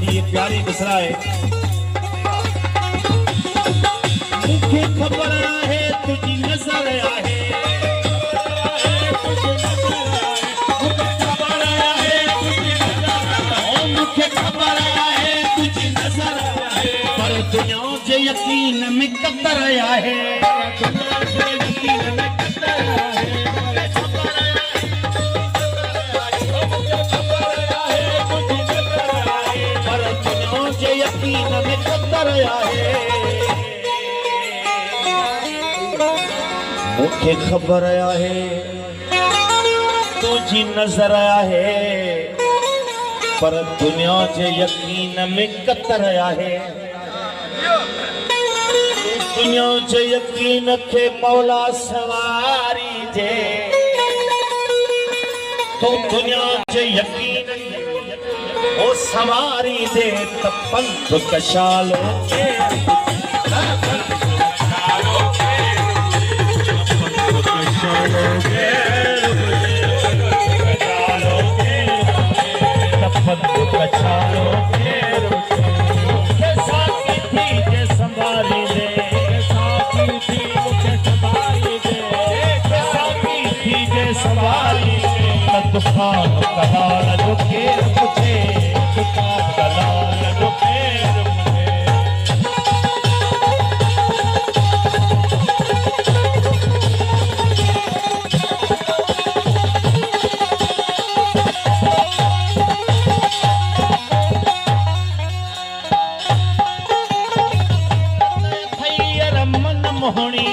ये प्यारी मिसरा है। मुझे खबर है तुझी नजर आहे, मुझे खबर है तुझी नजर आहे, पर दुनिया जे यकीन में कतर आहे, मुझे खबर आहे तुझी नजर आहे, पर दुनिया जे यकीन में कतर आहे। दुनिया जे यकीन के मौला सवारी जे, तो दुनिया जे यकीन ओ सवारी दे त पंथ कशालो के दुकान कलाल जो केर मुझे, दुकान कलाल जो केर मुझे। भैया मन मोहनी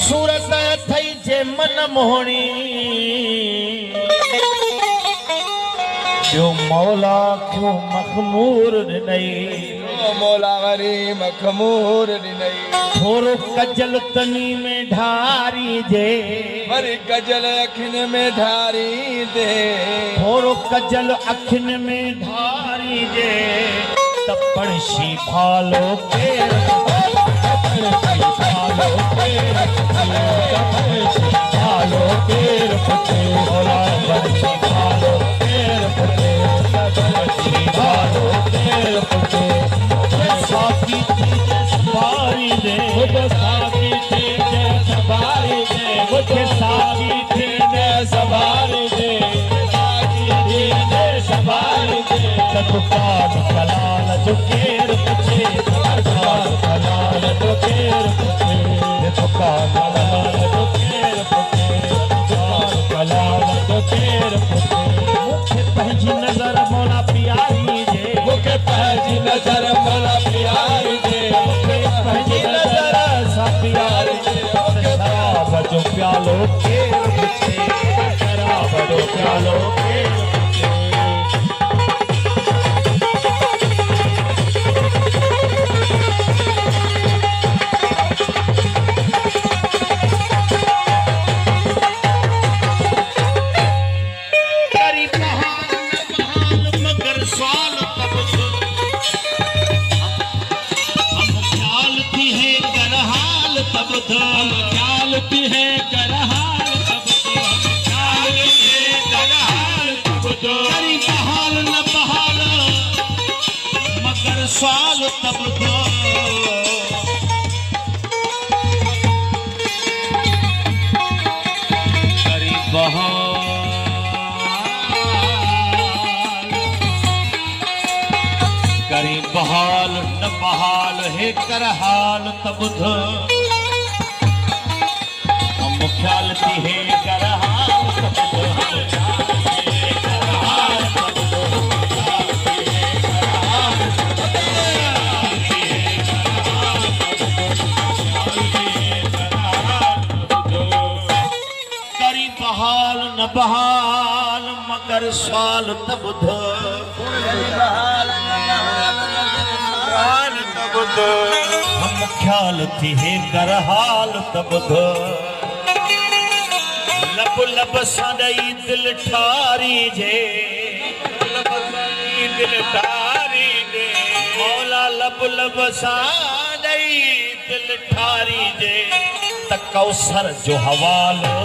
सूरत थई जे मन मोहनी, जो मौला क्यों मखमूर ॾिनई, मौला वरी मखमूर ॾिनई। थोरो कजल तनी में ढारी जे, वरी कजल अखिन में ढारी दे, थोरो कजल अखिन में ढारी जे, तपड़शी भालो केर भालो केर पुछे, भोला बंशी भालो केर पुछे, भालो केर पुछे। साथी थी जे सवारी दे, साथी थी जे सवारी दे, मुझे साथी थी जे सवारी दे, साथी थी जे सवारी दे। दुकान कलाल जो केर पुछे, दुकान कलाल जो केर पुछे, दुकान कलाल जो केर पुछे, दुकान कलाल जो केर पुछे। मुझे पंहिंजी नजर मौला प्यारी जे, मुझे पंहिंजी नजर मौला प्यारी जे, मुझे पंहिंजी नजर सा प्यारी जे। शराब जो प्यालो केर पुछे, शराब जो प्यालो केर पुछे। हम ख्यालती है करहाल तब तो, हम ख्यालती है करहाल तब तो, करी बहाल न बहाल मगर सवाल तब तो। करी बहाल करी बहाल न बहाल हे कर हाल तब ॿुध हम ख्याल थी हे कर हाल तब ॿुध करी बहाल न बहाल मगर साल तब ॿुध हम ख्याल थी हे कर हाल तब ॿुध लब लब सां ॾेई दिल ठारी जे दिल ठारी जे मौला लब लब सां ॾेई दिल ठारी जे त कौसर जो हवालो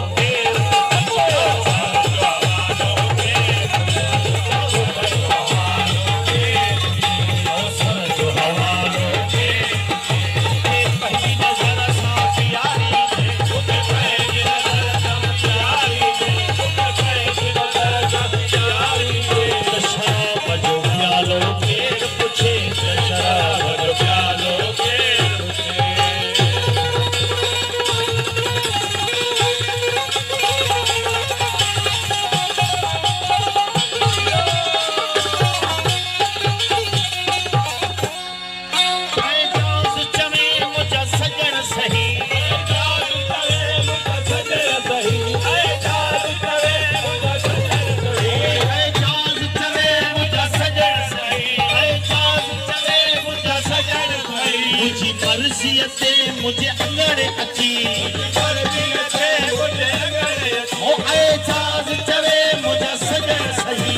मुझे अंगड़ अची ओ एजाज़ चवे मुझे सजन सही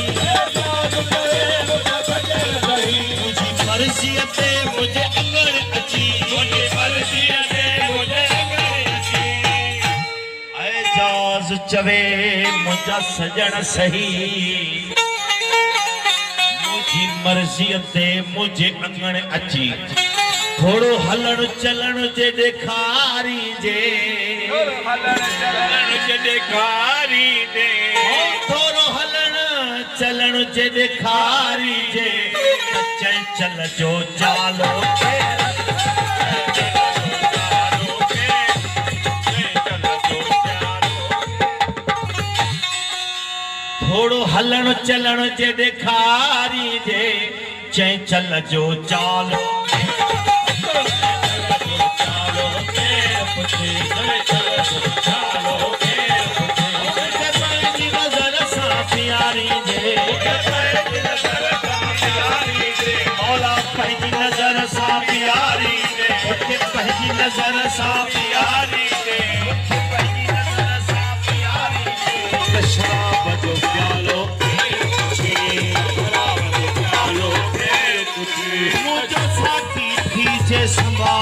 मुझी मर्ज़ी ते मुझे अंगड़ अची एजाज़ चवे मुझा सजन सही मुझी मर्ज़ी ते मुझे अंगड़ अची थोड़ो हलण चलण जे ॾेखारी जे थोड़ो हलण चलण जे ॾेखारी जे चंचल जो चालो थोड़ो हलण चलण जे ॾेखारी जे चंचल जो चालो मौला पंहिंजी नज़र सां प्यारी पंहिंजी नज़र सां प्यारी शराब जो प्यालो मुंहिंजो साथी थी जे संभाल